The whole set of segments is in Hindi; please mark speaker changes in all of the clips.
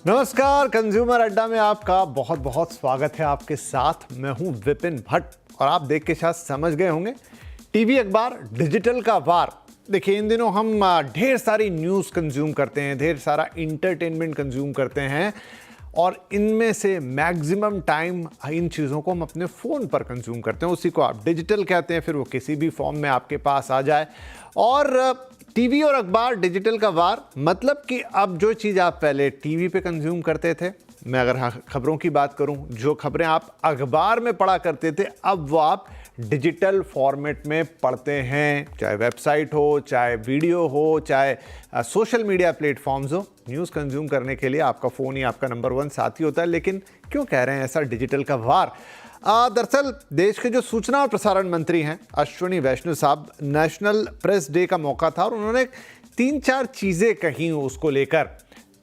Speaker 1: नमस्कार, कंज्यूमर अड्डा में आपका बहुत बहुत स्वागत है। आपके साथ मैं हूं विपिन भट्ट और आप देख के शायद समझ गए होंगे, टीवी अखबार डिजिटल का वार। देखिए, इन दिनों हम ढेर सारी न्यूज़ कंज्यूम करते हैं, ढेर सारा इंटरटेनमेंट कंज्यूम करते हैं और इनमें से मैक्सिमम टाइम इन चीज़ों को हम अपने फ़ोन पर कंज्यूम करते हैं। उसी को आप डिजिटल कहते हैं, फिर वो किसी भी फॉर्म में आपके पास आ जाए। और टीवी और अखबार डिजिटल का वार मतलब कि अब जो चीज़ आप पहले टीवी पे कंज्यूम करते थे, मैं अगर खबरों की बात करूं, जो खबरें आप अखबार में पढ़ा करते थे, अब वो आप डिजिटल फॉर्मेट में पढ़ते हैं। चाहे वेबसाइट हो, चाहे वीडियो हो, चाहे सोशल मीडिया प्लेटफॉर्म्स हो, न्यूज़ कंज्यूम करने के लिए आपका फ़ोन ही आपका नंबर 1 साथी होता है। लेकिन क्यों कह रहे हैं ऐसा डिजिटल का वार? दरअसल देश के जो सूचना और प्रसारण मंत्री हैं अश्विनी वैष्णव साहब, नेशनल प्रेस डे का मौका था और उन्होंने 3-4 चीज़ें कही उसको लेकर,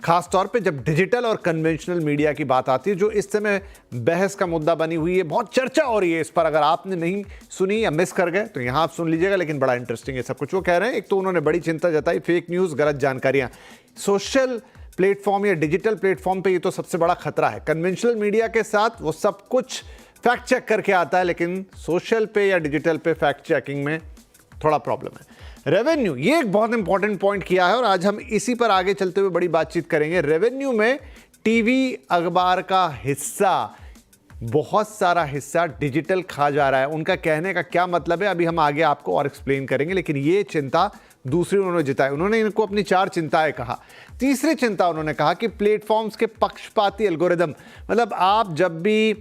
Speaker 1: खास तौर पे जब डिजिटल और कन्वेंशनल मीडिया की बात आती है, जो इस समय बहस का मुद्दा बनी हुई है, बहुत चर्चा हो रही है इस पर। अगर आपने नहीं सुनी या मिस कर गए तो यहाँ आप सुन लीजिएगा, लेकिन बड़ा इंटरेस्टिंग है सब कुछ। वो कह रहे हैं, एक तो उन्होंने बड़ी चिंता जताई, फेक न्यूज़, गलत जानकारियाँ सोशल प्लेटफॉर्म या डिजिटल प्लेटफॉर्म पे, ये तो सबसे बड़ा खतरा है। कन्वेंशनल मीडिया के साथ वो सब कुछ फैक्ट चेक करके आता है, लेकिन सोशल पे या डिजिटल पे फैक्ट चेकिंग में थोड़ा प्रॉब्लम है। रेवेन्यू, ये एक बहुत इंपॉर्टेंट पॉइंट किया है और आज हम इसी पर आगे चलते हुए बड़ी बातचीत करेंगे। रेवेन्यू में टीवी अखबार का हिस्सा, बहुत सारा हिस्सा डिजिटल खा जा रहा है। उनका कहने का क्या मतलब है, अभी हम आगे आपको और एक्सप्लेन करेंगे, लेकिन ये चिंता दूसरी उन्होंने जताई। उन्होंने इनको अपनी 4 चिंताएं कहा। तीसरी चिंता उन्होंने कहा कि प्लेटफॉर्म्स के पक्षपाती एल्गोरिदम, मतलब आप जब भी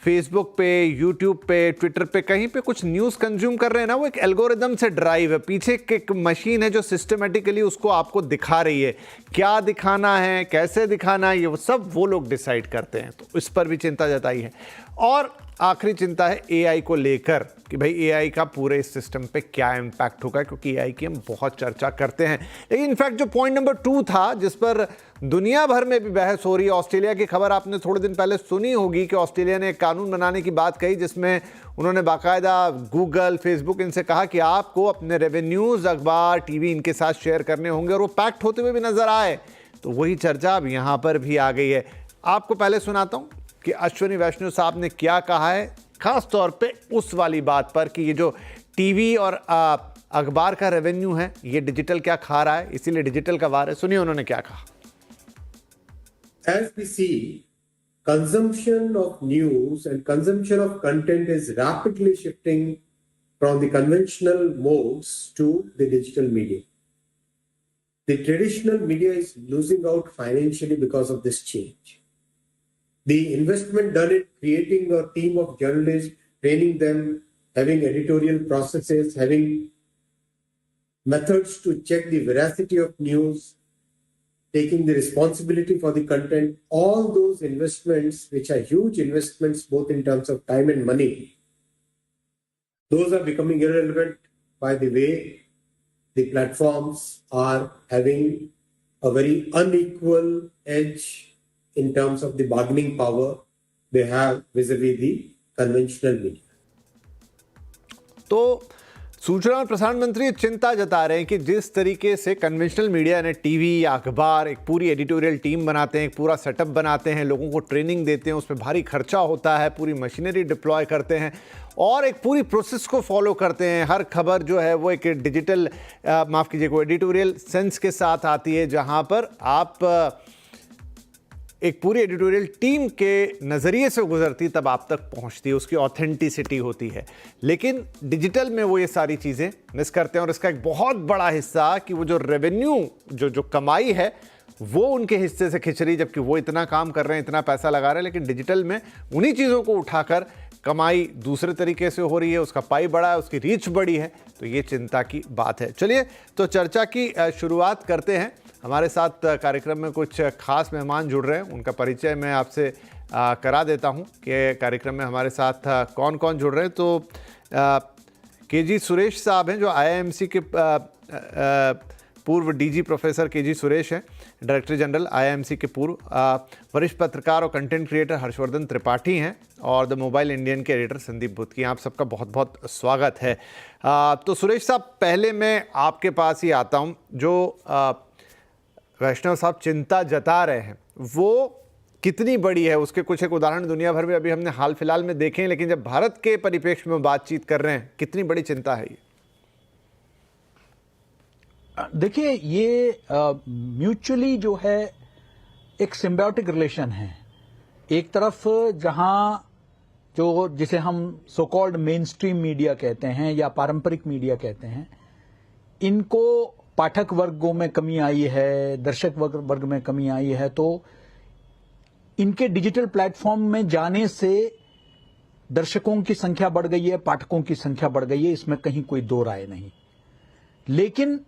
Speaker 1: फेसबुक पे, यूट्यूब पे, ट्विटर पे, कहीं पे कुछ न्यूज़ कंज्यूम कर रहे हैं ना, वो एक एल्गोरिदम से ड्राइव है। पीछे एक मशीन है जो सिस्टमेटिकली उसको आपको दिखा रही है। क्या दिखाना है, कैसे दिखाना है, ये वो सब वो लोग डिसाइड करते हैं। तो इस पर भी चिंता जताई है। और आखिरी चिंता है एआई को लेकर कि भाई एआई का पूरे इस सिस्टम पे क्या इम्पैक्ट होगा, क्योंकि एआई की हम बहुत चर्चा करते हैं। लेकिन इनफैक्ट जो पॉइंट नंबर 2 था, जिस पर दुनिया भर में भी बहस हो रही है, ऑस्ट्रेलिया की खबर आपने थोड़े दिन पहले सुनी होगी कि ऑस्ट्रेलिया ने एक कानून बनाने की बात कही, जिसमें उन्होंने बाकायदा गूगल, फेसबुक, इनसे कहा कि आपको अपने रेवेन्यूज़ अखबार, टीवी इनके साथ शेयर करने होंगे और वो पैक्ट होते हुए भी नजर आए। तो वही चर्चा अब यहाँ पर भी आ गई है। आपको पहले सुनाता हूँ कि अश्विनी वैष्णव साहब ने क्या कहा है, खास तौर पे उस वाली बात पर कि ये जो टीवी और अखबार का रेवेन्यू है, ये डिजिटल क्या खा रहा है, इसीलिए डिजिटल का वार है। सुनिए उन्होंने क्या कहा।
Speaker 2: As we see, consumption of news and consumption of content is rapidly shifting from the conventional modes to the digital media. The traditional media is losing out financially because of this change. The investment done in creating a team of journalists, training them, having editorial processes, having methods to check the veracity of news, taking the responsibility for the content, all those investments, which are huge investments both in terms of time and money, those are becoming irrelevant by the way the platforms are having a very unequal edge in terms of the bargaining power they have vis-a-vis the conventional media.
Speaker 1: तो सूचना और प्रसारण मंत्री चिंता जता रहे हैं कि जिस तरीके से कन्वेंशनल मीडिया ने टीवी या अखबार एक पूरी एडिटोरियल टीम बनाते हैं, एक पूरा सेटअप बनाते हैं, लोगों को ट्रेनिंग देते हैं, उसमें भारी खर्चा होता है, पूरी मशीनरी डिप्लॉय करते हैं और एक पूरी प्रोसेस को फॉलो करते हैं। हर खबर जो है वो एक डिजिटल, माफ़ कीजिए, को एडिटोरियल सेंस के साथ आती है, जहां पर आप एक पूरी एडिटोरियल टीम के नज़रिए से गुजरती, तब आप तक पहुंचती है, उसकी ऑथेंटिसिटी होती है। लेकिन डिजिटल में वो ये सारी चीज़ें मिस करते हैं और इसका एक बहुत बड़ा हिस्सा कि वो जो रेवेन्यू, जो कमाई है, वो उनके हिस्से से खिंच रही, जबकि वो इतना काम कर रहे हैं, इतना पैसा लगा रहे हैं, लेकिन डिजिटल में उन्हीं चीज़ों को उठाकर कमाई दूसरे तरीके से हो रही है, उसका पाई बड़ा है, उसकी रीच बड़ी है। तो ये चिंता की बात है। चलिए तो चर्चा की शुरुआत करते हैं। हमारे साथ कार्यक्रम में कुछ खास मेहमान जुड़ रहे हैं, उनका परिचय मैं आपसे करा देता हूं कि कार्यक्रम में हमारे साथ कौन कौन जुड़ रहे हैं। तो केजी सुरेश साहब हैं, जो आईआईएमसी के पूर्व डीजी प्रोफेसर केजी सुरेश हैं, डायरेक्टर जनरल आईआईएमसी के पूर्व। वरिष्ठ पत्रकार और कंटेंट क्रिएटर हर्षवर्धन त्रिपाठी हैं और द मोबाइल इंडियन के एडिटर संदीप बुत्की। आप सबका बहुत बहुत स्वागत है। तो सुरेश साहब, पहले मैं आपके पास ही आता हूं। जो वैष्णव साहब चिंता जता रहे हैं, वो कितनी बड़ी है, उसके कुछ एक उदाहरण दुनिया भर में अभी हमने हाल फिलहाल में देखे हैं, लेकिन जब भारत के परिप्रेक्ष्य में बातचीत कर रहे हैं, कितनी बड़ी चिंता है ये?
Speaker 3: देखिए, ये म्यूचुअली जो है एक सिम्बायोटिक रिलेशन है। एक तरफ जहां जो जिसे हम so called main stream media कहते हैं या पारंपरिक मीडिया कहते हैं, इनको पाठक वर्गों में कमी आई है, दर्शक वर्ग में कमी आई है, तो इनके डिजिटल प्लेटफॉर्म में जाने से दर्शकों की संख्या बढ़ गई है, पाठकों की संख्या बढ़ गई है, इसमें कहीं कोई दो राय नहीं। लेकिन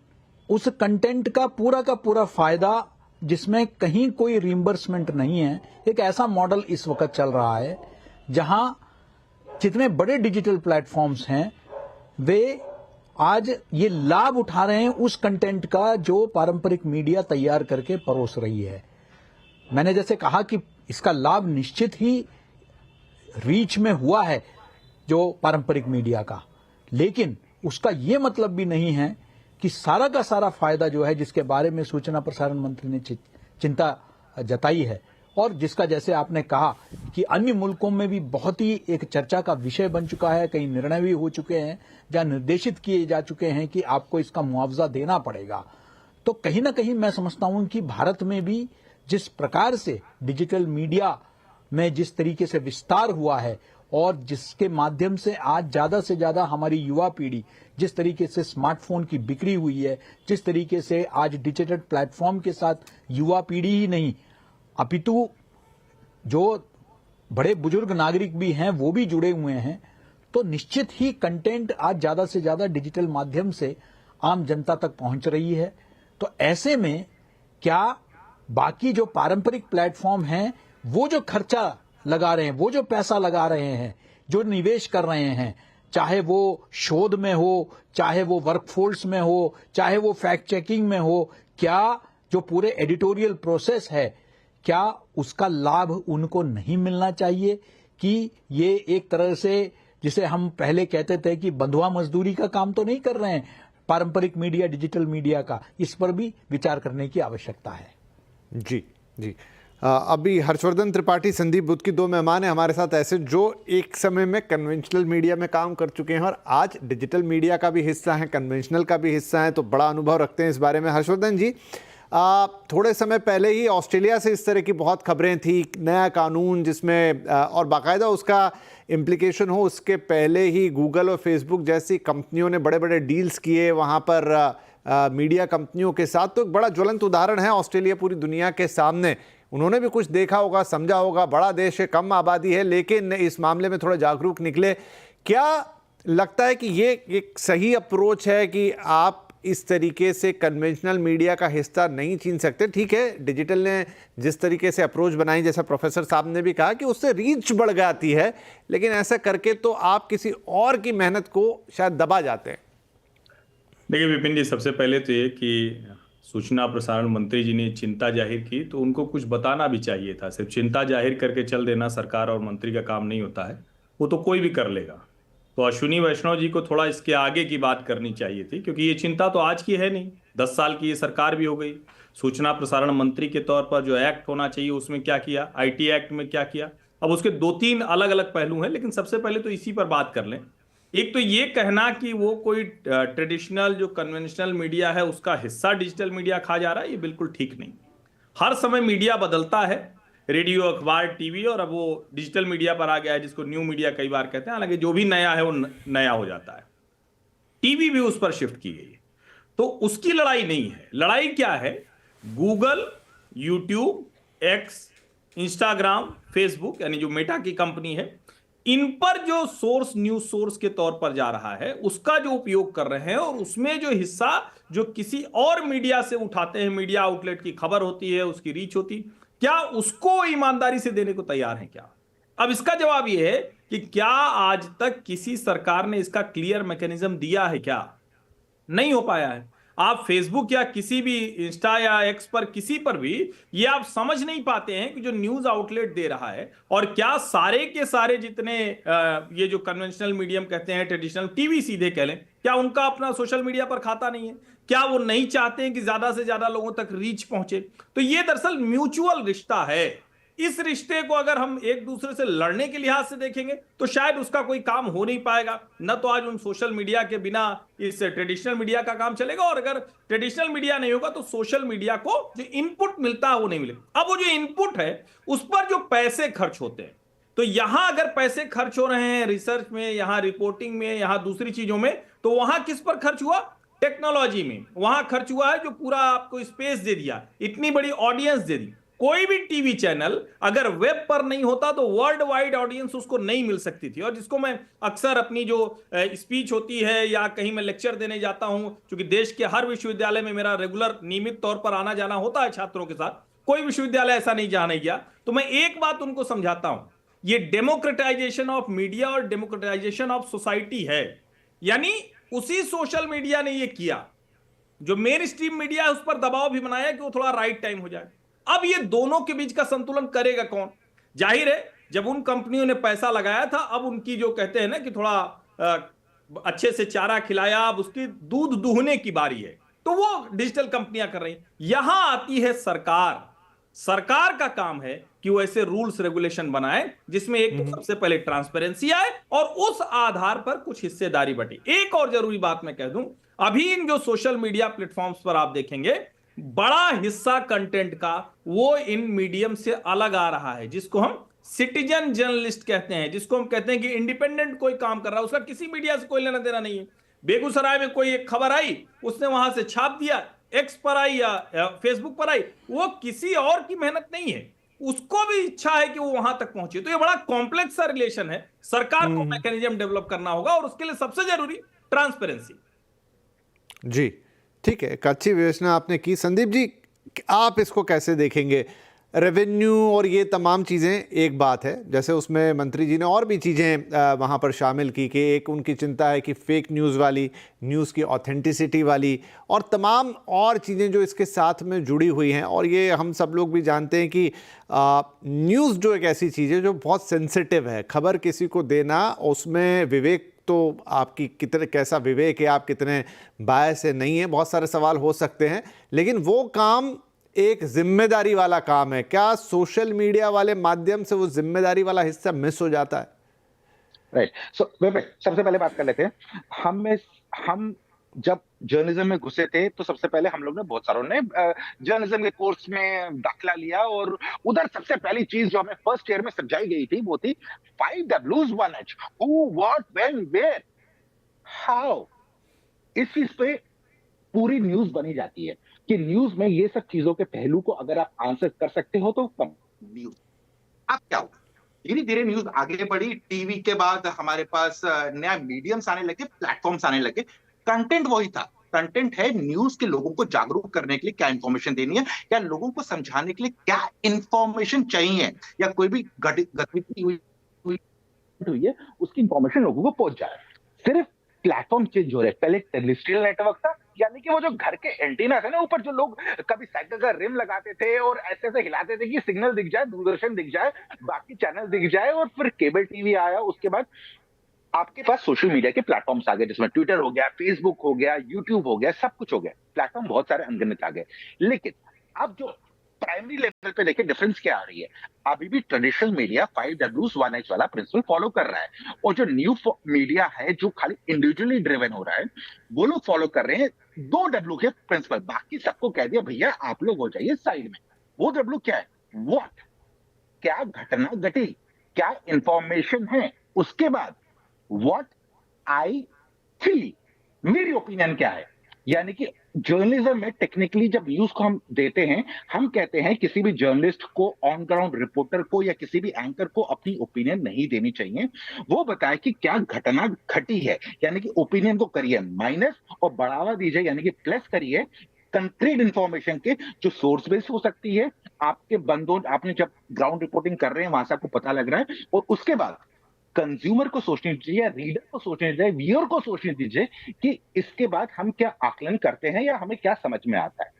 Speaker 3: उस कंटेंट का पूरा फायदा, जिसमें कहीं कोई रिइंबर्समेंट नहीं है, एक ऐसा मॉडल इस वक्त चल रहा है जहां जितने बड़े डिजिटल प्लेटफॉर्म्स हैं वे आज ये लाभ उठा रहे हैं उस कंटेंट का जो पारंपरिक मीडिया तैयार करके परोस रही है। मैंने जैसे कहा कि इसका लाभ निश्चित ही रीच में हुआ है जो पारंपरिक मीडिया का, लेकिन उसका यह मतलब भी नहीं है कि सारा का सारा फायदा जो है, जिसके बारे में सूचना प्रसारण मंत्री ने चिंता जताई है और जिसका जैसे आपने कहा कि अन्य मुल्कों में भी बहुत ही एक चर्चा का विषय बन चुका है, कई निर्णय भी हो चुके हैं जहां निर्देशित किए जा चुके हैं कि आपको इसका मुआवजा देना पड़ेगा। तो कहीं ना कहीं मैं समझता हूं कि भारत में भी जिस प्रकार से डिजिटल मीडिया में जिस तरीके से विस्तार हुआ है और जिसके माध्यम से आज ज्यादा से ज्यादा हमारी युवा पीढ़ी जिस तरीके से स्मार्टफोन की बिक्री हुई है, जिस तरीके से आज डिजिटल प्लेटफॉर्म के साथ युवा पीढ़ी ही नहीं अपितु जो बड़े बुजुर्ग नागरिक भी हैं वो भी जुड़े हुए हैं, तो निश्चित ही कंटेंट आज ज्यादा से ज्यादा डिजिटल माध्यम से आम जनता तक पहुंच रही है। तो ऐसे में क्या बाकी जो पारंपरिक प्लेटफॉर्म हैं वो जो खर्चा लगा रहे हैं, वो जो पैसा लगा रहे हैं, जो निवेश कर रहे हैं, चाहे वो शोध में हो, चाहे वो वर्कफोर्स में हो, चाहे वो फैक्ट चेकिंग में हो, क्या जो पूरे एडिटोरियल प्रोसेस है, क्या उसका लाभ उनको नहीं मिलना चाहिए? कि ये एक तरह से जिसे हम पहले कहते थे कि बंधुआ मजदूरी का काम तो नहीं कर रहे हैं पारंपरिक मीडिया, डिजिटल मीडिया का, इस पर भी विचार करने की आवश्यकता है।
Speaker 1: जी जी। अभी हर्षवर्धन त्रिपाठी, संदीप बुद्ध की दो मेहमान हैं हमारे साथ ऐसे जो एक समय में कन्वेंशनल मीडिया में काम कर चुके हैं और आज डिजिटल मीडिया का भी हिस्सा हैं, कन्वेंशनल का भी हिस्सा हैं, तो बड़ा अनुभव रखते हैं इस बारे में। हर्षवर्धन जी, थोड़े समय पहले ही ऑस्ट्रेलिया से इस तरह की बहुत खबरें थी, नया कानून जिसमें और बाकायदा उसका इम्प्लीकेशन हो, उसके पहले ही गूगल और फेसबुक जैसी कंपनियों ने बड़े बड़े डील्स किए वहाँ पर मीडिया कंपनियों के साथ। तो एक बड़ा ज्वलंत उदाहरण है ऑस्ट्रेलिया पूरी दुनिया के सामने। उन्होंने भी कुछ देखा होगा, समझा होगा, बड़ा देश है, कम आबादी है, लेकिन इस मामले में थोड़ा जागरूक निकले। क्या लगता है कि ये एक सही अप्रोच है कि आप इस तरीके से कन्वेंशनल मीडिया का हिस्सा नहीं छीन सकते? ठीक है, डिजिटल ने जिस तरीके से अप्रोच बनाई, जैसा प्रोफेसर साहब ने भी कहा कि उससे रीच बढ़ जाती है, लेकिन ऐसा करके तो आप किसी और की मेहनत को शायद दबा जाते हैं।
Speaker 4: देखिए विपिन जी, सबसे पहले तो ये कि सूचना प्रसारण मंत्री जी ने चिंता जाहिर की तो उनको कुछ बताना भी चाहिए था। सिर्फ चिंता जाहिर करके चल देना सरकार और मंत्री का काम नहीं होता है, वो तो कोई भी कर लेगा। तो अश्विनी वैष्णव जी को थोड़ा इसके आगे की बात करनी चाहिए थी, क्योंकि ये चिंता तो आज की है नहीं, 10 साल की ये सरकार भी हो गई। सूचना प्रसारण मंत्री के तौर पर जो एक्ट होना चाहिए उसमें क्या किया, IT एक्ट में क्या किया, अब उसके 2-3 अलग अलग पहलू हैं, लेकिन सबसे पहले तो इसी पर बात कर लें। एक तो ये कहना कि वो कोई ट्रेडिशनल जो कन्वेंशनल मीडिया है उसका हिस्सा डिजिटल मीडिया खा जा रहा है, ये बिल्कुल ठीक नहीं। हर समय मीडिया बदलता है, रेडियो, अखबार, टीवी, और अब वो डिजिटल मीडिया पर आ गया है जिसको न्यू मीडिया कई बार कहते हैं। हालांकि जो भी नया है वो नया हो जाता है। टीवी भी उस पर शिफ्ट की गई है, तो उसकी लड़ाई नहीं है। लड़ाई क्या है? Google, YouTube, x, Instagram, Facebook, यानी जो मेटा की कंपनी है, इन पर जो सोर्स, न्यूज सोर्स के तौर पर जा रहा है, उसका जो उपयोग कर रहे हैं और उसमें जो हिस्सा जो किसी और मीडिया से उठाते हैं, मीडिया आउटलेट की खबर होती है, उसकी रीच होती, क्या उसको ईमानदारी से देने को तैयार हैं क्या? अब इसका जवाब यह है कि क्या आज तक किसी सरकार ने इसका क्लियर मैकेनिज्म दिया है क्या? नहीं हो पाया है। आप फेसबुक या किसी भी इंस्टा या एक्स पर, किसी पर भी ये आप समझ नहीं पाते हैं कि जो न्यूज आउटलेट दे रहा है, और क्या सारे के सारे जितने ये जो कन्वेंशनल मीडियम कहते हैं, ट्रेडिशनल टीवी सीधे कह लें, क्या उनका अपना सोशल मीडिया पर खाता नहीं है? क्या वो नहीं चाहते हैं कि ज्यादा से ज्यादा लोगों तक रीच पहुंचे? तो ये दरअसल म्यूचुअल रिश्ता है। इस रिश्ते को अगर हम एक दूसरे से लड़ने के लिहाज से देखेंगे तो शायद उसका कोई काम हो नहीं पाएगा। न तो आज उन सोशल मीडिया के बिना इस ट्रेडिशनल मीडिया का काम चलेगा, और अगर ट्रेडिशनल मीडिया नहीं होगा तो सोशल मीडिया को जो इनपुट मिलता है वो नहीं मिलेगा। अब वो जो इनपुट है उस पर जो पैसे खर्च होते हैं, तो यहां अगर पैसे खर्च हो रहे हैं रिसर्च में, यहां रिपोर्टिंग में, यहां दूसरी चीजों में, तो वहां किस पर खर्च हुआ? टेक्नोलॉजी में वहां खर्च हुआ है, जो पूरा आपको स्पेस दे दिया, इतनी बड़ी ऑडियंस दे दी। कोई भी टीवी चैनल अगर वेब पर नहीं होता तो वर्ल्ड वाइड ऑडियंस उसको नहीं मिल सकती थी। और जिसको मैं अक्सर अपनी जो स्पीच होती है या कहीं मैं लेक्चर देने जाता हूं, क्योंकि देश के हर विश्वविद्यालय में मेरा रेगुलर नियमित तौर पर आना जाना होता है छात्रों के साथ, कोई विश्वविद्यालय ऐसा नहीं जहां नहीं गया, तो मैं एक बात उनको समझाता हूं, ये डेमोक्रेटाइजेशन ऑफ मीडिया और डेमोक्रेटाइजेशन ऑफ सोसाइटी है। यानी उसी सोशल मीडिया ने ये किया, जो मेन स्ट्रीम मीडिया है उस पर दबाव भी बनाया कि वो थोड़ा राइट टाइम हो जाए। अब ये दोनों के बीच का संतुलन करेगा कौन? जाहिर है जब उन कंपनियों ने पैसा लगाया था, अब उनकी जो कहते हैं ना कि थोड़ा अच्छे से चारा खिलाया, अब उसकी दूध दूहने की बारी है, तो वो डिजिटल कंपनियां कर रही हैं। यहां आती है सरकार। सरकार का काम है कि वो ऐसे रूल्स रेगुलेशन बनाए जिसमें एक तो सबसे पहले ट्रांसपेरेंसी आए और उस आधार पर कुछ हिस्सेदारी बटे। एक और जरूरी बात मैं कह दूं, अभी इन जो सोशल मीडिया प्लेटफॉर्म्स पर आप देखेंगे बड़ा हिस्सा कंटेंट का वो इन मीडियम से अलग आ रहा है, जिसको हम सिटीजन जर्नलिस्ट कहते हैं, जिसको हम कहते हैं कि इंडिपेंडेंट कोई काम कर रहा है, उसका किसी मीडिया से कोई लेना देना नहीं है। बेगूसराय में कोई एक खबर आई, उसने वहां से छाप दिया, एक्स पर आई या फेसबुक पर आई, वो किसी और की मेहनत नहीं है, उसको भी इच्छा है कि वो वहां तक पहुंचे। तो ये बड़ा कॉम्प्लेक्स सा रिलेशन है, सरकार को मैकेनिज्म डेवलप करना होगा और उसके लिए सबसे जरूरी ट्रांसपेरेंसी।
Speaker 1: जी ठीक है, एक अच्छी विवेचना आपने की। संदीप जी, आप इसको कैसे देखेंगे? रेवेन्यू और ये तमाम चीज़ें एक बात है, जैसे उसमें मंत्री जी ने और भी चीज़ें वहाँ पर शामिल की कि एक उनकी चिंता है कि फेक न्यूज़ वाली, न्यूज़ की ऑथेंटिसिटी वाली और तमाम और चीज़ें जो इसके साथ में जुड़ी हुई हैं। और ये हम सब लोग भी जानते हैं कि न्यूज़ जो एक ऐसी चीज़ है जो बहुत सेंसिटिव है, खबर किसी को देना, उसमें विवेक तो आपकी कितने कैसा विवेक है, आप कितने बायस है नहीं है, बहुत सारे सवाल हो सकते हैं, लेकिन वो काम एक जिम्मेदारी वाला काम है। क्या सोशल मीडिया वाले माध्यम से वो जिम्मेदारी वाला हिस्सा मिस हो जाता है?
Speaker 5: राइट। सो सबसे पहले बात कर लेते हैं, हम जब जर्नलिज्म में घुसे थे तो सबसे पहले हम लोग ने बहुत सारों ने जर्नलिज्म के कोर्स में दाखिला लिया, और उधर सबसे पहली चीज जो हमें फर्स्ट ईयर में समझाई गई थी वो थी 5 Ws 1 H, who what when where how. इस चीज पे पूरी न्यूज बनी जाती है कि न्यूज में ये सब चीजों के पहलू को अगर आप आंसर कर सकते हो तो कम न्यूज। अब क्या हुआ, धीरे धीरे न्यूज आगे बढ़ी, टीवी के बाद हमारे पास नया मीडियम्स आने लगे, प्लेटफॉर्म्स आने लगे। कंटेंट वही था, कंटेंट है न्यूज के लोगों को जागरूक करने के लिए क्या इंफॉर्मेशन देनी है, या लोगों को समझाने के लिए क्या इंफॉर्मेशन चाहिए, या कोई भी गतिविधि हुई है उसकी इंफॉर्मेशन लोगों को पहुंच जाए। सिर्फ प्लेटफॉर्म चेंज हो रहे। पहले टेरेस्ट्रियल नेटवर्क था, यानी कि वो जो घर के एंटीना थे ना ऊपर, जो लोग कभी साइकिल का रिम लगाते थे और ऐसे ऐसे हिलाते थे कि सिग्नल दिख जाए, दूरदर्शन दिख जाए, बाकी चैनल दिख जाए, और फिर केबल टीवी आया। उसके बाद आपके पास सोशल मीडिया के प्लेटफॉर्म्स आ गए, जिसमें ट्विटर हो गया, फेसबुक हो गया, यूट्यूब हो गया, सब कुछ हो गया, प्लेटफॉर्म बहुत सारे अनगिनत आ गए। लेकिन अब जो प्राइमरी लेवल पे देखिए डिफरेंस क्या आ रही है, अभी भी ट्रेडिशनल मीडिया 5 Ws 1 H वाला प्रिंसिपल फॉलो कर रहा है, और जो न्यू मीडिया है जो खाली इंडिविजुअली ड्रिवन हो रहा है, वो लोग फॉलो कर रहे हैं 2 W के प्रिंसिपल। बाकी सबको कह दिया भैया आप लोग हो जाइए साइड में। वो W क्या है? व्हाट, क्या घटना घटी, क्या इंफॉर्मेशन है, उसके बाद व्हाट आई थिंक, मेरी ओपिनियन क्या है। यानी कि जर्नलिज्म में टेक्निकली जब न्यूज को हम देते हैं, हम कहते हैं किसी भी जर्नलिस्ट को, ऑन ग्राउंड रिपोर्टर को, या किसी भी एंकर को अपनी ओपिनियन नहीं देनी चाहिए। वो बताए कि क्या घटना घटी है, यानी कि ओपिनियन को करिए माइनस और बढ़ावा दीजिए, यानी कि प्लस करिए कंक्रीट इंफॉर्मेशन के, जो सोर्स बेस्ड हो सकती है। आपके बंदों, आपने जब ग्राउंड रिपोर्टिंग कर रहे हैं वहां से आपको पता लग रहा है, और उसके बाद कंज्यूमर को सोचने दीजिए, रीडर को सोचने दीजिए, व्यूअर को सोचने दीजिए कि इसके बाद हम क्या आकलन करते हैं या हमें क्या समझ में आता है।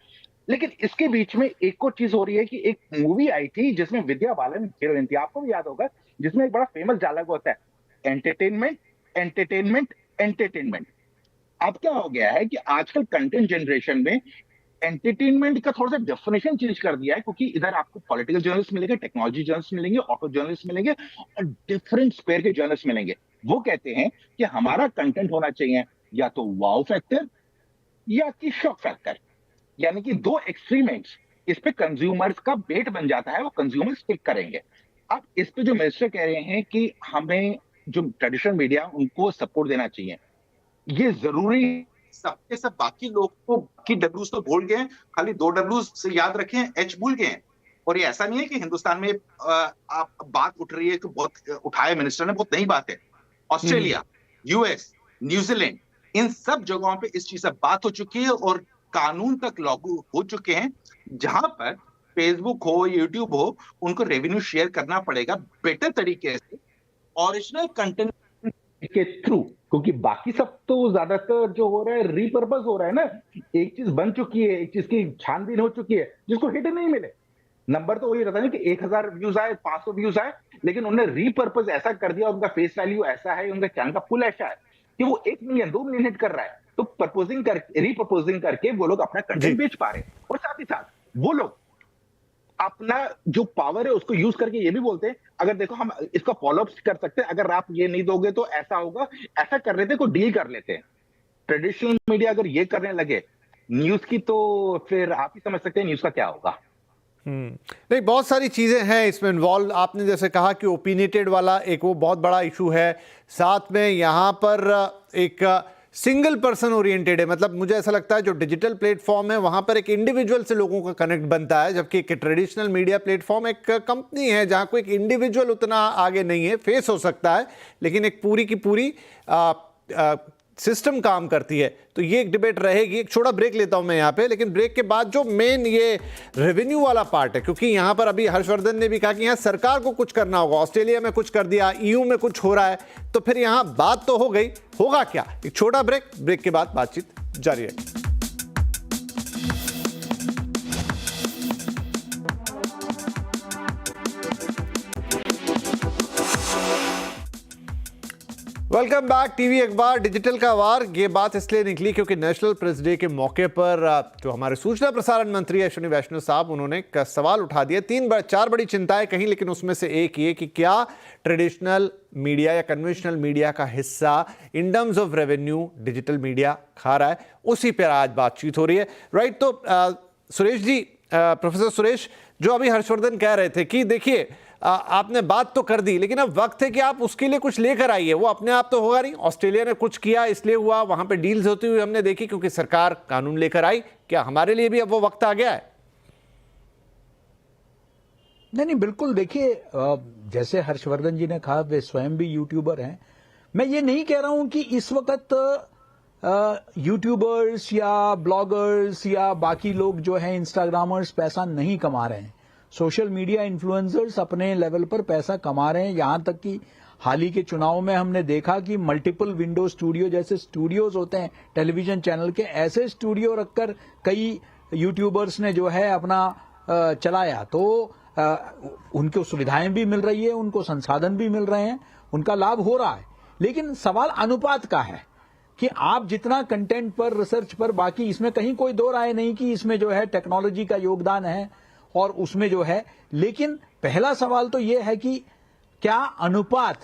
Speaker 5: लेकिन इसके बीच में एक और चीज हो रही है कि एक मूवी आई थी जिसमें विद्या बालन हीरोइन थी, आपको भी याद होगा, जिसमें एक बड़ा फेमस डायलॉग होता है, एंटरटेनमेंट एंटरटेनमेंट एंटरटेनमेंट। अब क्या हो गया है कि आजकल कंटेंट जनरेशन में एंटरटेनमेंट का थोड़ा सा डेफिनेशन चेंज कर दिया है, क्योंकि इधर आपको पॉलिटिकल जर्नलिस्ट मिलेंगे, टेक्नोलॉजी जर्नलिस्ट मिलेंगे, ऑटो जर्नलिस्ट मिलेंगे और डिफरेंट स्पेयर के जर्नलिस्ट मिलेंगे। वो कहते हैं कि हमारा कंटेंट होना चाहिए या तो वाव फैक्टर या कि शॉक फैक्टर, यानी कि दो एक्सट्रीमेंट्स। इस पे कंज्यूमर्स का बेट बन जाता है, वो कंज्यूमर्स क्लिक करेंगे। अब इस पे जो मिनिस्टर कह रहे हैं कि हमें जो ट्रेडिशनल मीडिया उनको सपोर्ट देना चाहिए, ये जरूरी।
Speaker 6: सबके सब बाकी लोग तो बाकी डब्ल्यूज तो भूल गए हैं, खाली 2 डब्ल्यूज से याद रखें, एच भूल गए हैं। और ये ऐसा नहीं है कि हिंदुस्तान में आप बात उठ रही है कि बहुत उठाए मिनिस्टर ने, बहुत नई बात है। ऑस्ट्रेलिया, यूएस, न्यूजीलैंड, इन सब जगहों पे इस चीज से बात हो चुकी है और कानून तक लागू हो चुके हैं, जहां पर फेसबुक हो, यूट्यूब हो, उनको रेवेन्यू शेयर करना पड़ेगा बेटर तरीके से ओरिजिनल कंटेंट
Speaker 5: के थ्रू, क्योंकि बाकी सब तो ज्यादातर जो हो रहा है रिपर्पस हो रहा है ना। एक चीज बन चुकी है, एक चीज की छानबीन हो चुकी है, जिसको हिट नहीं मिले। नंबर तो वही रहता है कि 1000 व्यूज आए, 500 व्यूज आए, लेकिन उन्होंने रिपर्पस ऐसा कर दिया, उनका फेस वैल्यू ऐसा है, उनका चैनल का पुल ऐसा है कि वो 1 मिलियन 2 मिलियन हिट कर रहा है। तो रिप्रपोजिंग करके वो लोग अपना कंटेंट बेच पा रहे हैं, और साथ ही साथ वो लोग अपना जो पावर है उसको यूज करके ये भी बोलते हैं, अगर देखो हम इसका फॉलोअप कर सकते हैं, अगर आप ये नहीं दोगे तो ऐसा होगा, ऐसा कर लेते, कोई डील कर लेते हैं। ट्रेडिशनल मीडिया अगर ये करने लगे न्यूज की, तो फिर आप ही समझ सकते हैं न्यूज का क्या होगा।
Speaker 1: नहीं, बहुत सारी चीज़ें हैं इसमें इन्वॉल्व। आपने जैसे कहा कि ओपिनियटेड वाला एक वो बहुत बड़ा इशू है, साथ में यहाँ पर एक सिंगल पर्सन ओरिएंटेड है। मतलब मुझे ऐसा लगता है जो डिजिटल प्लेटफॉर्म है वहाँ पर एक इंडिविजुअल से लोगों का कनेक्ट बनता है, जबकि एक ट्रेडिशनल मीडिया प्लेटफॉर्म एक कंपनी है जहाँ कोई एक इंडिविजुअल उतना आगे नहीं है। फेस हो सकता है लेकिन एक पूरी की पूरी सिस्टम काम करती है। तो ये एक डिबेट रहेगी। एक छोटा ब्रेक लेता हूं मैं यहाँ पे, लेकिन ब्रेक के बाद जो मेन ये रेवेन्यू वाला पार्ट है, क्योंकि यहाँ पर अभी हर्षवर्धन ने भी कहा कि यहाँ सरकार को कुछ करना होगा, ऑस्ट्रेलिया में कुछ कर दिया, ईयू में कुछ हो रहा है, तो फिर यहाँ बात तो हो गई, होगा क्या? एक छोटा ब्रेक के बाद बातचीत जारी रहेगी। Welcome back. टीवी अखबार डिजिटल का वार। ये बात इसलिए निकली क्योंकि नेशनल प्रेस डे के मौके पर जो हमारे सूचना प्रसारण मंत्री अश्विनी वैष्णव साहब, उन्होंने सवाल उठा दिया। 4 बड़ी चिंताएं कहीं, लेकिन उसमें से एक ये कि क्या ट्रेडिशनल मीडिया या कन्वेंशनल मीडिया का हिस्सा in terms of revenue digital media खा रहा है। उसी पर आज बातचीत हो रही है, राइट? तो सुरेश जी, प्रोफेसर सुरेश, जो अभी हर्षवर्धन कह रहे थे कि देखिए आपने बात तो कर दी, लेकिन अब वक्त है कि आप उसके लिए कुछ लेकर आइए। वो अपने आप तो होगा नहीं। ऑस्ट्रेलिया ने कुछ किया इसलिए हुआ, वहां पे डील्स होती हुई हमने देखी क्योंकि सरकार कानून लेकर आई। क्या हमारे लिए भी अब वो वक्त आ गया है?
Speaker 3: नहीं, बिल्कुल। देखिए, जैसे हर्षवर्धन जी ने कहा, वे स्वयं भी यूट्यूबर हैं। मैं ये नहीं कह रहा हूं कि इस वक्त यूट्यूबर्स या ब्लॉगर्स या बाकी लोग जो हैं इंस्टाग्रामर्स पैसा नहीं कमा रहे हैं। सोशल मीडिया इन्फ्लुएंसर्स अपने लेवल पर पैसा कमा रहे हैं। यहां तक कि हाल ही के चुनाव में हमने देखा कि मल्टीपल विंडो स्टूडियो जैसे स्टूडियोज होते हैं टेलीविजन चैनल के, ऐसे स्टूडियो रखकर कई यूट्यूबर्स ने जो है अपना चलाया। तो उनको सुविधाएं भी मिल रही है, उनको संसाधन भी मिल रहे हैं, उनका लाभ हो रहा है। लेकिन सवाल अनुपात का है कि आप जितना कंटेंट पर, रिसर्च पर, बाकी इसमें कहीं कोई दो राय नहीं कि इसमें जो है टेक्नोलॉजी का योगदान है और उसमें जो है, लेकिन पहला सवाल तो यह है कि क्या अनुपात,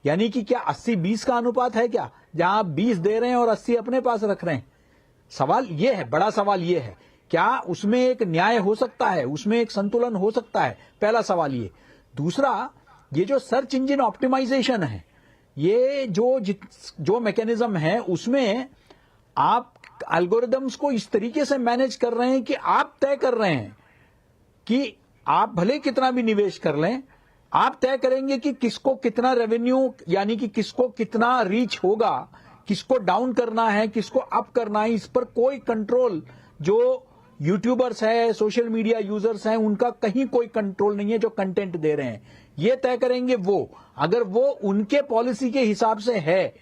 Speaker 3: यानी कि क्या 80-20 का अनुपात है क्या, जहां आप 20 दे रहे हैं और 80 अपने पास रख रहे हैं? सवाल यह है, बड़ा सवाल यह है, क्या उसमें एक न्याय हो सकता है, उसमें एक संतुलन हो सकता है? पहला सवाल ये। दूसरा, ये जो सर्च इंजन ऑप्टिमाइजेशन है, ये जो मैकेनिज्म है, उसमें आप एल्गोरिदम्स को इस तरीके से मैनेज कर रहे हैं कि आप तय कर रहे हैं कि आप भले कितना भी निवेश कर लें, आप तय करेंगे कि किसको कितना रेवेन्यू, यानी कि किसको कितना रीच होगा, किसको डाउन करना है, किसको अप करना है। इस पर कोई कंट्रोल जो यूट्यूबर्स है, सोशल मीडिया यूजर्स हैं, उनका कहीं कोई कंट्रोल नहीं है। जो कंटेंट दे रहे हैं ये तय करेंगे वो। अगर वो उनके पॉलिसी के हिसाब से है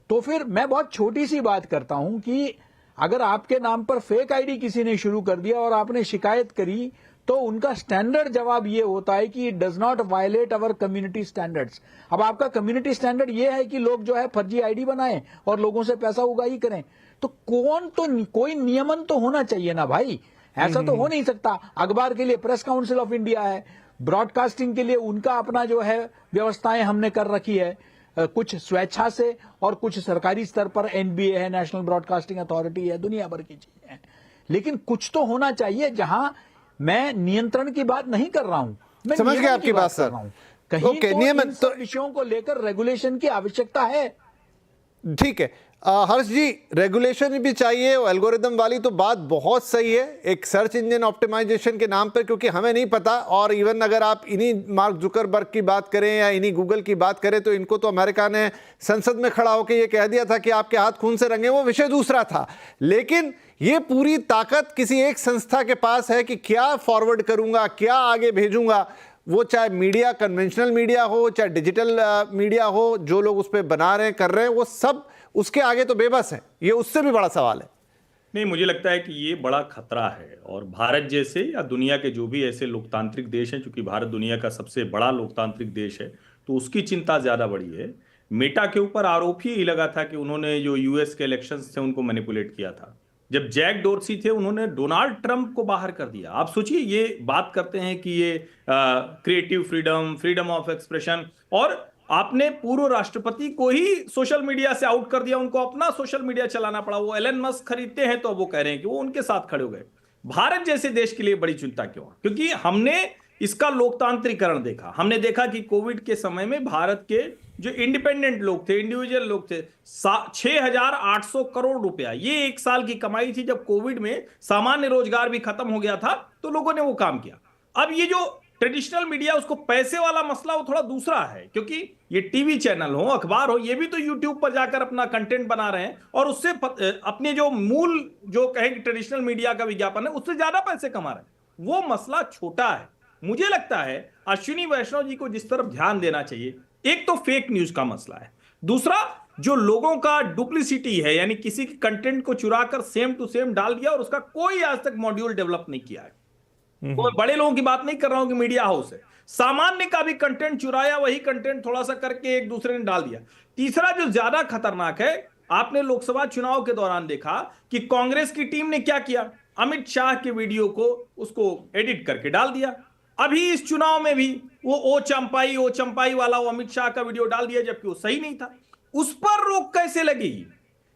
Speaker 3: तो फिर मैं बहुत छोटी सी बात करता हूं कि अगर आपके नाम पर फेक आईडी किसी ने शुरू कर दिया और आपने शिकायत करी, तो उनका स्टैंडर्ड जवाब ये होता है कि it does not violate our community standards. अब आपका कम्युनिटी स्टैंडर्ड ये है कि लोग जो है फर्जी आईडी बनाएं और लोगों से पैसा उगाही करें, तो कोई नियमन तो होना चाहिए ना भाई। ऐसा तो हो नहीं सकता। अखबार के लिए प्रेस काउंसिल ऑफ इंडिया है, ब्रॉडकास्टिंग के लिए उनका अपना जो है व्यवस्थाएं हमने कर रखी है, कुछ स्वेच्छा से और कुछ सरकारी स्तर पर एनबीए है, नेशनल ब्रॉडकास्टिंग अथॉरिटी है, दुनिया भर की चीजें हैं। लेकिन कुछ तो होना चाहिए जहां मैं नियंत्रण की बात नहीं कर रहा हूं, मैं
Speaker 1: समझ गया आपकी बात सर।
Speaker 3: कहीं
Speaker 1: ओके,
Speaker 3: तो
Speaker 1: नियमन
Speaker 3: इन सब विषयों को लेकर रेगुलेशन की आवश्यकता है।
Speaker 1: ठीक है हर्ष जी, रेगुलेशन भी चाहिए और एल्गोरिदम वाली तो बात बहुत सही है एक सर्च इंजन ऑप्टिमाइजेशन के नाम पर, क्योंकि हमें नहीं पता। और इवन अगर आप इन्हीं मार्क जुकरबर्ग की बात करें या इन्हीं गूगल की बात करें, तो इनको तो अमेरिका ने संसद में खड़ा होकर ये कह दिया था कि आपके हाथ खून से रंगे, वो विषय दूसरा था। लेकिन ये पूरी ताकत किसी एक संस्था के पास है कि क्या फॉरवर्ड करूंगा, क्या आगे भेजूंगा, वो चाहे मीडिया, कन्वेंशनल मीडिया हो, चाहे डिजिटल मीडिया हो, जो लोग उस पर बना रहे हैं, कर रहे हैं, वो सब उसके आगे तो बेबस है। ये उससे भी बड़ा सवाल है।
Speaker 4: नहीं, मुझे लगता है कि ये बड़ा खतरा है। और भारत जैसे या दुनिया के जो भी ऐसे लोकतांत्रिक देश हैं, चूंकि भारत दुनिया का सबसे बड़ा लोकतांत्रिक देश है, तो उसकी चिंता ज्यादा बड़ी है। मेटा के ऊपर आरोप ही लगा था कि उन्होंने जो यूएस के इलेक्शंस थे उनको मैनिपुलेट किया था। जब जैक डोर्सी थे, उन्होंने डोनाल्ड ट्रंप को बाहर कर दिया। आप सोचिए, ये बात करते हैं कि ये creative freedom, freedom of expression, और आपने पूर्व राष्ट्रपति को ही सोशल मीडिया से आउट कर दिया, उनको अपना सोशल मीडिया चलाना पड़ा। वो एलन मस्क खरीदते हैं तो वो कह रहे हैं कि वो उनके साथ खड़े हो गए। भारत जैसे देश के लिए बड़ी चिंता क्यों? क्योंकि हमने इसका लोकतांत्रिकरण देखा। हमने देखा कि कोविड के समय में भारत के जो इंडिपेंडेंट लोग थे, इंडिविजुअल लोग थे, 6,800 करोड़ रुपया, ये एक साल की कमाई थी। जब कोविड में सामान्य रोजगार भी खत्म हो गया था तो लोगों ने वो काम किया। अब ये जो ट्रेडिशनल मीडिया, उसको पैसे वाला मसला वो थोड़ा दूसरा है, क्योंकि ये टीवी चैनल हो, अखबार हो, ये भी तो यूट्यूब पर जाकर अपना कंटेंट बना रहे हैं और उससे अपने जो मूल जो कहें ट्रेडिशनल मीडिया का विज्ञापन है उससे ज्यादा पैसे कमा रहे हैं। वो मसला छोटा है। मुझे लगता है अश्विनी वैष्णव जी को जिस तरफ ध्यान देना चाहिए, एक तो फेक न्यूज का मसला है, दूसरा जो लोगों का डुप्लिसिटी है, यानी किसी के कंटेंट को चुरा कर सेम टू सेम डाल दिया और उसका कोई आज तक मॉड्यूल डेवलप नहीं किया है। तो बड़े लोगों की बात नहीं कर रहा हूं कि मीडिया हाउस है, सामान्य का भी कंटेंट चुराया, वही कंटेंट थोड़ा सा करके एक दूसरे ने डाल दिया। तीसरा जो ज्यादा खतरनाक है, आपने लोकसभा चुनाव के दौरान देखा कि कांग्रेस की टीम ने क्या किया, अमित शाह के वीडियो को उसको एडिट करके डाल दिया। अभी इस चुनाव में भी वो ओ चंपाई वाला वो अमित शाह का वीडियो डाल दिया, जबकि वो सही नहीं था। उस पर रोक कैसे लगेगी?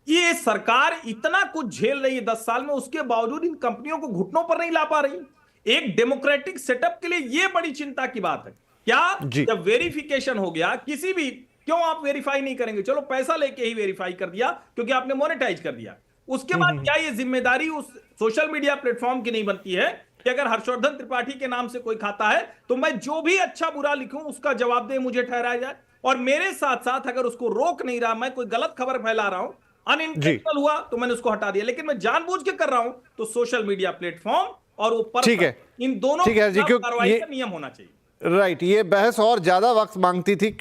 Speaker 4: ये सरकार इतना कुछ झेल रही है 10 साल में, उसके बावजूद इन कंपनियों को घुटनों पर नहीं ला पा रही। एक डेमोक्रेटिक सेटअप के लिए ये बड़ी चिंता की बात है। क्या जब वेरिफिकेशन हो गया, किसी भी, क्यों आप वेरीफाई नहीं करेंगे? चलो पैसा लेके ही वेरीफाई कर दिया क्योंकि आपने मोनेटाइज कर दिया। उसके बाद क्या ये जिम्मेदारी उस सोशल मीडिया प्लेटफॉर्म की नहीं बनती है कि अगर हर्षवर्धन त्रिपाठी के नाम से कोई खाता है तो मैं जो भी अच्छा बुरा लिखूं उसका जवाब दे मुझे ठहराया जाए, और मेरे साथ साथ अगर उसको रोक नहीं रहा, मैं कोई गलत खबर फैला रहा हूं, अनइंटेंशनल हुआ तो मैंने उसको हटा दिया, लेकिन मैं जानबूझ के कर रहा हूं, तो सोशल मीडिया प्लेटफॉर्म और ऊपर इन दोनों कार्रवाई का नियम होना चाहिए।
Speaker 1: राइट, ये बहस और ज्यादा वक्त मांगती थी,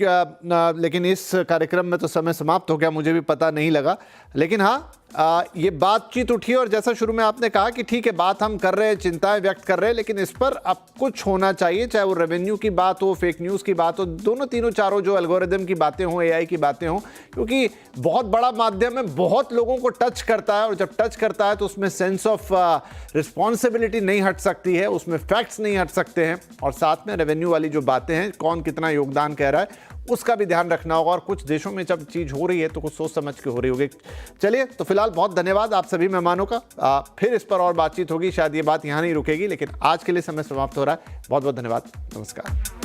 Speaker 1: लेकिन इस कार्यक्रम में तो समय समाप्त हो गया, मुझे भी पता नहीं लगा। लेकिन हाँ, ये बातचीत उठी और जैसा शुरू में आपने कहा कि ठीक है, बात हम कर रहे हैं, चिंताएं व्यक्त कर रहे हैं, लेकिन इस पर अब कुछ होना चाहिए, चाहे वो रेवेन्यू की बात हो, फेक न्यूज़ की बात हो, दोनों तीनों चारों जो एल्गोरिदम की बातें हों, एआई की बातें हों, क्योंकि बहुत बड़ा माध्यम है, बहुत लोगों को टच करता है, और जब टच करता है तो उसमें सेंस ऑफ रिस्पॉन्सिबिलिटी नहीं हट सकती है, उसमें फैक्ट्स नहीं हट सकते हैं, और साथ में रेवेन्यू वाली जो बातें हैं, कौन कितना योगदान कह रहा है, उसका भी ध्यान रखना होगा। और कुछ देशों में जब चीज़ हो रही है तो कुछ सोच समझ के हो रही होगी। चलिए, तो फिलहाल बहुत धन्यवाद आप सभी मेहमानों का। फिर इस पर और बातचीत होगी, शायद ये बात यहाँ नहीं रुकेगी, लेकिन आज के लिए समय समाप्त हो रहा है। बहुत बहुत धन्यवाद, नमस्कार।